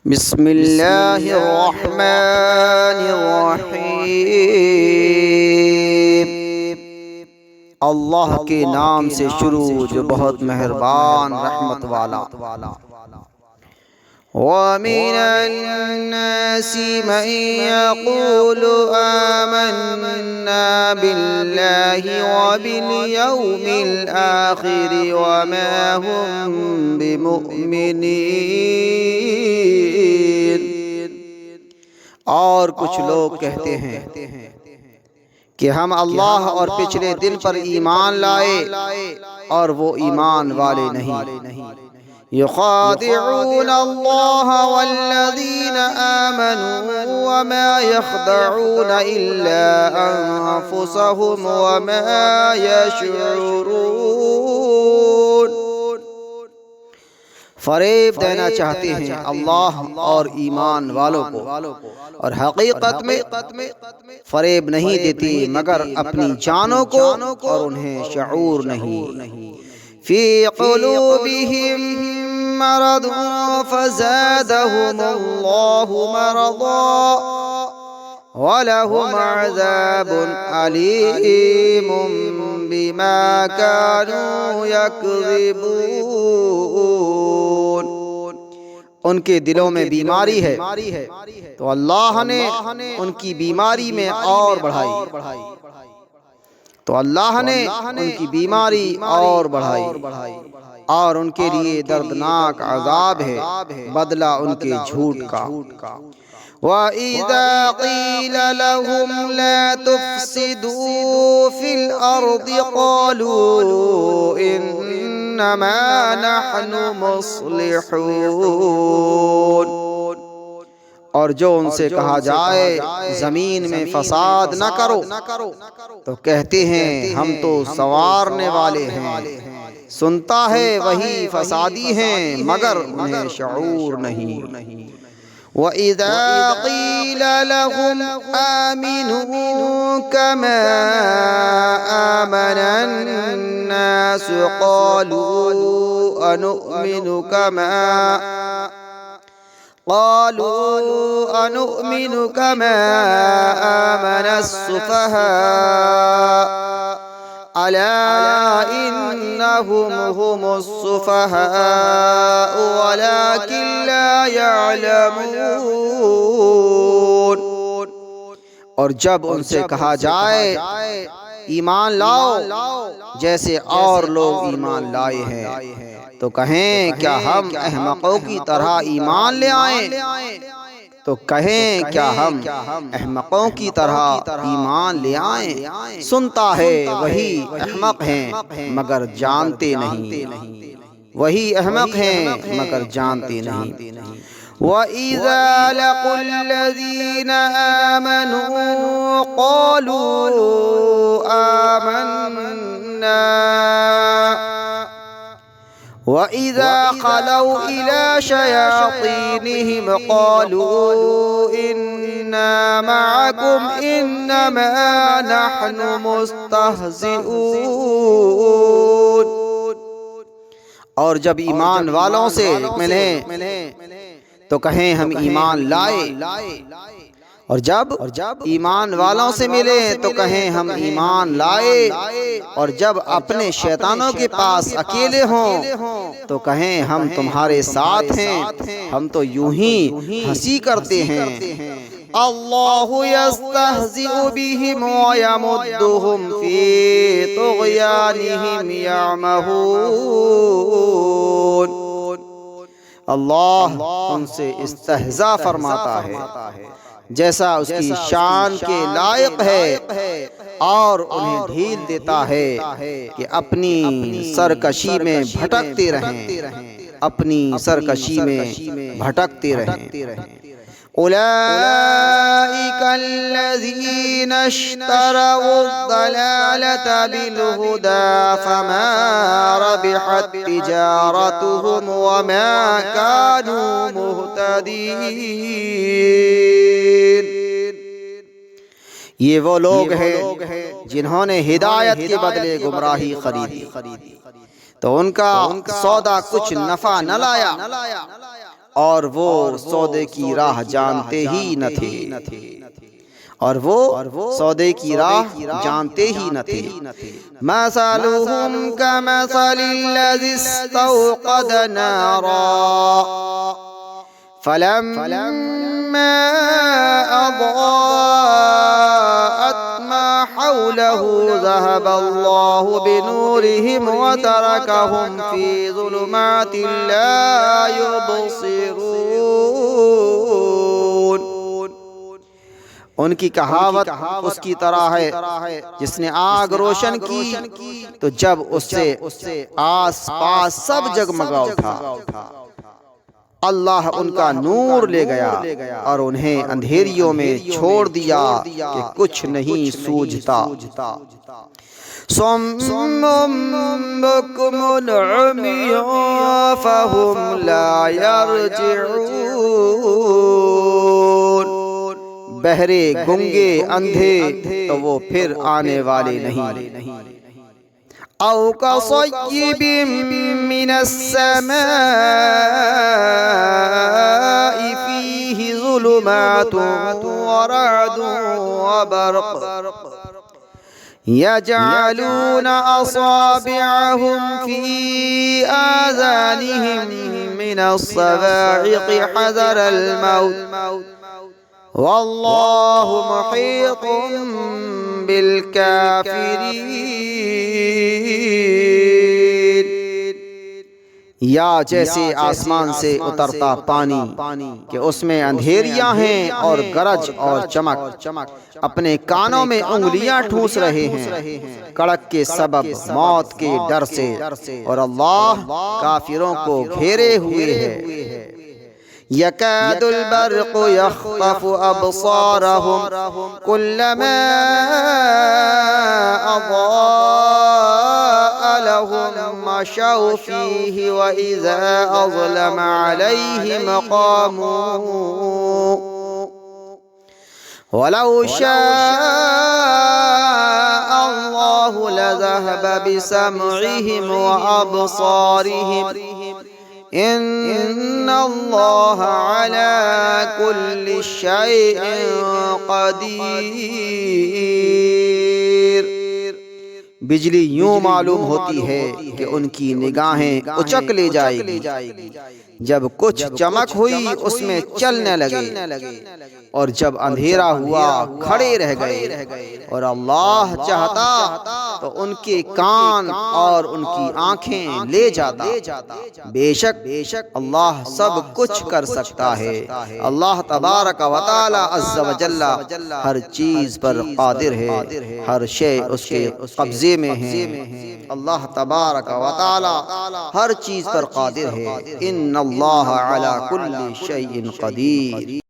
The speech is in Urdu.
بسم اللہ الرحمن الرحیم۔ اللہ کے نام سے شروع جو بہت مہربان رحمت والا۔ وَمِنَ النَّاسِ مَن يَقُولُ آمَنَّا بِاللَّهِ وَبِالْيَوْمِ الْآخِرِ وَمَا هُمْ بِمُؤْمِنِينَ۔ اور کچھ لوگ کہتے ہیں کہ ہم اللہ اور پچھلے دن پر ایمان لائے اور وہ ایمان والے نہیں۔ يخادعون الله والذين آمنوا وما يخدعون إلا أنفسهم وما يشعرون۔ فریب دینا چاہتے ہیں اللہ اور ایمان والوں کو، اور حقیقت میں فریب نہیں دیتی مگر اپنی جانوں کو، اور انہیں شعور نہیں۔ فی قلوبہم مرض فزادهم اللہ مرضا ولہم عذاب علیم بما كانوا یکذبون۔ ان کے دلوں میں بیماری ہے تو اللہ نے ان کی بیماری میں اور بڑھائی، اور ان کے لیے دردناک عذاب ہے، بدلہ ان کے جھوٹ کا۔ وَإِذَا قِيلَ لَهُمْ لَا تُفْسِدُوا فِي الْأَرْضِ قَالُوا إِنَّمَا نَحْنُ مُصْلِحُونَ۔ اور جو ان سے کہا جائے زمین میں فساد نہ کرو تو کہتے ہیں ہم تو سنوارنے والے ہیں۔ سنتا ہے وہی فسادی ہیں مگر انہیں شعور نہیں۔ وَإِذَا قِيلَ لَهُمْ آمِنُوا كَمَا آمَنَ النَّاسُ قَالُوا أَنُؤْمِنُ كَمَا آمَنَ السُّفَهَاءُ أَلَا إِنَّهُمْ هُمُ السُّفَهَاءُ وَلَكِنْ لَا يَعْلَمُونَ۔ اور جب ان سے کہا جائے ایمان لاؤ جیسے اور لوگ ایمان لائے ہیں تو کہیں کیا ہم احمقوں کی طرح ایمان لے آئیں؟ سنتا ہے وہی احمق ہیں مگر جانتے نہیں۔ وَإِذَا لَقُوا الَّذِينَ آمَنُوا قَالُوا آمَنَّا وَإِذَا خَلَوْا إِلَى شَيَاطِينِهِمْ قَالُوا إِنَّا مَعَكُمْ إِنَّمَا نَحْنُ مُسْتَهْزِئُونَ۔ اور جب ایمان والوں سے ملیں تو کہیں ہم ایمان لائے، اور جب ایمان والوں سے ملیں تو کہیں ہم ایمان لائے، اور جب اپنے شیطانوں کے پاس اکیلے ہوں تو کہیں ہم تمہارے ساتھ ہیں، ہم تو یوں ہی ہنسی کرتے ہیں۔ اللہ یستہزئ بہم ویمدہم فی طغیانہم یعمہون۔ اللہ ان سے استہزاء فرماتا ہے جیسا اس کی شان کے لائق ہے، اور انہیں ڈھیل دیتا ہے کہ اپنی سرکشی میں بھٹکتے رہیں۔ أولئك الذين اشتروا الضلالة بالهدى فما ربحت تجارتهم وما كانوا مهتدين۔ یہ وہ لوگ ہیں جنہوں نے ہدایت کے بدلے گمراہی خریدی تو ان کا سودا کچھ نفع نہ لایا، اور وہ سودے کی راہ جانتے ہی نہ تھے، اور وہ سودے کی راہ جانتے ہی نہ تھے۔ مثلهم كمثل الذي استوقد نارا فلما أضاءت ما حوله ذهب الله بنورهم وتركهم في ظلمات لا يبصرون۔ ان کی کہاوت اس کی طرح ہے جس نے آگ روشن کی تو جب اس سے آس پاس سب جگمگا اٹھا، اللہ ان کا نور لے گیا اور انہیں اندھیریوں میں چھوڑ دیا کہ کچھ نہیں سوجھتا۔ صم بکم عمی فہم لا یرجعون، بہرے گنگے اندھے تو وہ پھر آنے والے نہیں۔ او کصیب من السماء فیہ ظلمات ورعد وبرق يجعلون أصابعهم في آذانهم من الصواعق حذر الموت والله محيط بالكافرين۔ یا جیسے آسمان سے اترتا پانی کہ اس میں اندھیریاں ہیں اور گرج اور چمک، اپنے کانوں میں انگلیاں ٹھونس رہے ہیں کڑک کے سبب موت کے ڈر سے، اور اللہ کافروں کو گھیرے ہوئے ہے۔ يكاد البرق يخطف أبصارهم كلما أضاء لهم مشوا فيه وإذا أظلم عليهم قاموا ولو شاء الله لذهب بسمعهم وأبصارهم ان اللہ علی کل شیء قدیر۔ بجلی یوں معلوم ہوتی ہے کہ ان کی نگاہیں اچک لے جائے گی جب کچھ چمک ہوئی اس میں چلنے لگے، اور جب اندھیرا ہوا کھڑے رہ گئے، اور اللہ چاہتا تو ان کے کان اور ان کی آنکھیں لے جاتا۔ بے شک اللہ سب کچھ کر سکتا ہے۔ اللہ تبارک و تعالی عز و جل ہر چیز پر قادر ہے، ہر شے اس کے قبضے میں ہے۔ اللہ تبارک و تعالی ہر چیز پر قادر ہے۔ ان اللہ علی کل شیء قدیر۔